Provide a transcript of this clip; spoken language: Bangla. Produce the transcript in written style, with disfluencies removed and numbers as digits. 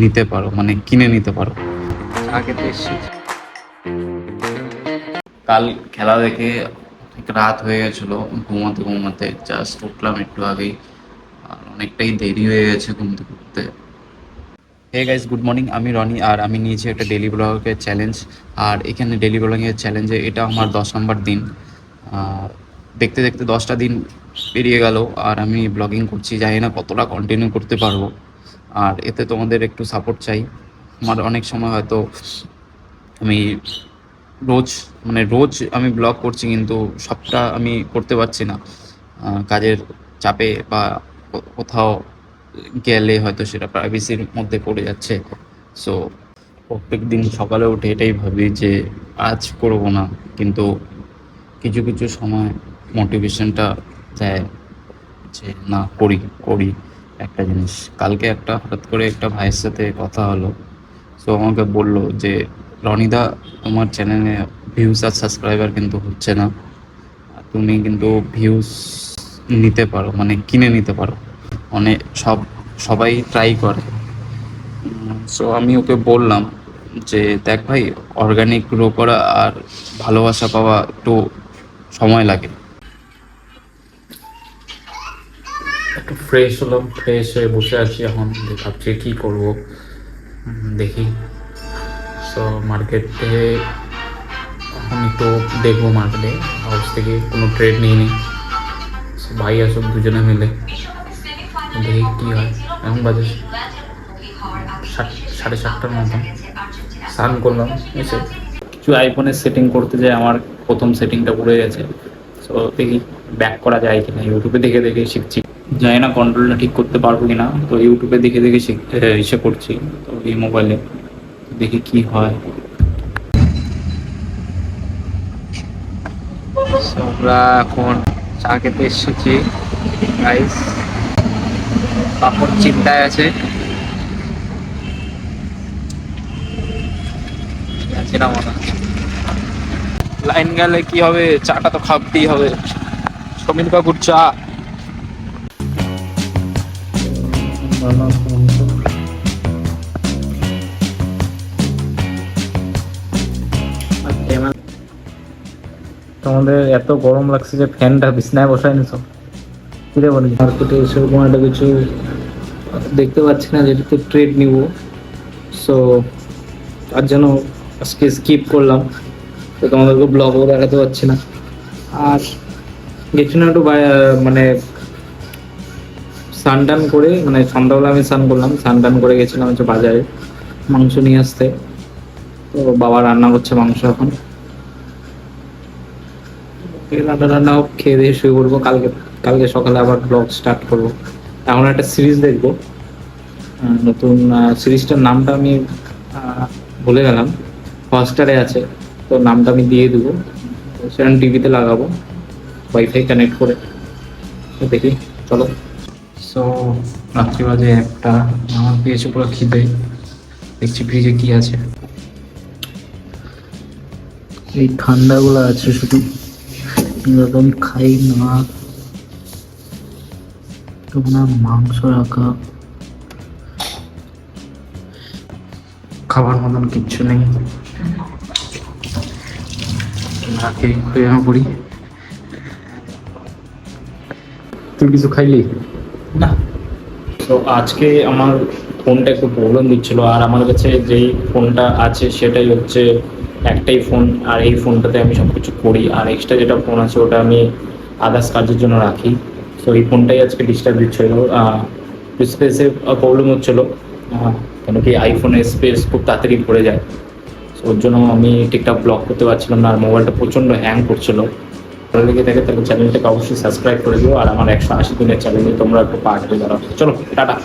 নিতে পারো, মানে কিনে নিতে পারো। চা খেতে এসেছি। কাল খেলা দেখে অনেক রাত হয়ে গেছিলো, ঘুমাতে ঘুমাতে জাস্ট উঠলাম একটু আগেই, আর অনেকটাই দেরি হয়ে গেছে ঘুম থেকে উঠতে। Hey guys, good morning. আমি রনি, আর আমি নিয়েছি একটা ডেলি ব্লগের চ্যালেঞ্জ। আর এখানে ডেলি ব্লগিংয়ের চ্যালেঞ্জে এটা আমার 10 নম্বর দিন। দেখতে দেখতে 10টা দিন পেরিয়ে গেল, আর আমি ব্লগিং করছি। জানি না কতটা কন্টিনিউ করতে পারবো, আর এতে তোমাদের একটু সাপোর্ট চাই। আমার অনেক সময় হয়তো আমি রোজ রোজ আমি ব্লগ করছি, কিন্তু সবটা আমি করতে পারছি না, কাজের চাপে বা কোথাও গেলে হয়তো সেটা প্রাইভেসির মধ্যে পড়ে যাচ্ছে। সো প্রত্যেক দিন সকালে উঠে এটাই ভাবি যে আজ করব না, কিন্তু কিছু কিছু সময় মোটিভেশনটা দেয় যে না, করি করি একটা জিনিস। কালকে হঠাৎ করে একটা ভাইয়ের সাথে কথা হলো। সো আমাকে বললো যে রনিদা, তোমার চ্যানেলে ভিউজ আর সাবস্ক্রাইবার কিন্তু হচ্ছে না, তুমি কিন্তু ভিউজ নিতে পারো, মানে কিনে নিতে পারো। অনেক সবাই ট্রাই করে। সো আমি ওকে বললাম যে দেখ ভাই, অর্গানিক গ্রো করা আর ভালোবাসা পাওয়া একটু সময় লাগে। একটু ফ্রেশ হলাম, ফ্রেশ হয়ে বসে আছি এখন, ভাবছি কী করবো। দেখি। সো মার্কেটে এখন একটু দেখবো, মার্কেটে হাউস থেকে কোনো ট্রেড নিয়ে নিই। ভাই আসুক, দুজনে মিলে দেখি কী হয়। এখন বাজে 7:30টার মতন। স্নান করলাম, এসে কিছু আইফোনের সেটিং করতে যায়, আমার প্রথম সেটিংটা পড়ে গেছে। সো দেখি ব্যাক করা যায় কিনা, ইউটিউবে দেখে দেখে শিখছি। জানি না কন্ট্রোলটা ঠিক করতে পারবো কিনা, তো ইউটিউবে দেখে দেখে এসে করছি তো এই মোবাইলে। দেখি কি হয়। আমরা এখন চা খেতে এসেছি গাইস। পাপড় চিন্তায় আছে, না মনে হয়। লাইন গেলে কি হবে, চাটা তো খাবতেই হবে। সমীর কাকুর চা। তোমাদের এত গরম লাগছে যে ফ্যানটা বিছনায় বসায় নিছো? কিরে বলি, মার্কেটে সেরকম একটা কিছু দেখতে পাচ্ছি না যেটাতে ট্রেড নিব। সো তার জন্য আজকে স্কিপ করলাম, তো তোমাদেরকে ব্লগও দেখাতে পারছি না। আর গেছিলাম একটু মানে স্নান করে, মানে সন্ধ্যাবেলা আমি স্নান করলাম, স্নান করে গেছিলাম হচ্ছে বাজারে মাংস নিয়ে আসতে। তো বাবা রান্না করছে মাংস এখন। রান্না রান্না খেয়ে দিয়ে শুয়ে পড়বো। কালকে কালকে সকালে আবার ব্লগ স্টার্ট করবো। এখন একটা সিরিজ দেখবো, নতুন সিরিজটার নামটা আমি ভুলে গেলাম, হটস্টারে আছে। তো নামটা আমি দিয়ে দেবো, সেটা টিভিতে লাগাবো ওয়াইফাই কানেক্ট করে। তো দেখি, চলো। সো রাত্রি বাজে 1টা, আমার পেয়েছে পুরো খিদে। দেখছি ফ্রিজে কি আছে। এই ঠান্ডাগুলো আছে শুধু, এরকম খাই না। তোমার মাংস রাখা, খাবার মতন কিচ্ছু নেই। রাখি হয়ে পড়ি। তুই কিছু খাইলি না? তো আজকে আমার ফোনটা একটু প্রবলেম দিচ্ছিল, আর আমার কাছে যেই ফোনটা আছে সেটাই হচ্ছে একটাই ফোন, আর এই ফোনটাতে আমি সব কিছু করি। আর এক্সট্রা যেটা ফোন আছে ওটা আমি আদার্স কাজের জন্য রাখি। তো এই ফোনটাই আজকে ডিস্টার্ব দিচ্ছিল, স্পেসে প্রবলেম হচ্ছিলো। কেন কি আইফোনের স্পেস খুব তাড়াতাড়ি ভরে যায়, তো ওর জন্য আমি ঠিকঠাক ব্লক করতে পারছিলাম না, আর মোবাইলটা প্রচণ্ড হ্যাং করছিল। ভালো লেগে থাকে তাহলে চ্যানেলটাকে অবশ্যই সাবস্ক্রাইব করে দিও, আর আমার 180 দিনের চ্যালেঞ্জে তোমরা একটু পার্ট হয়ে দাঁড়াও। চলো, টাটা।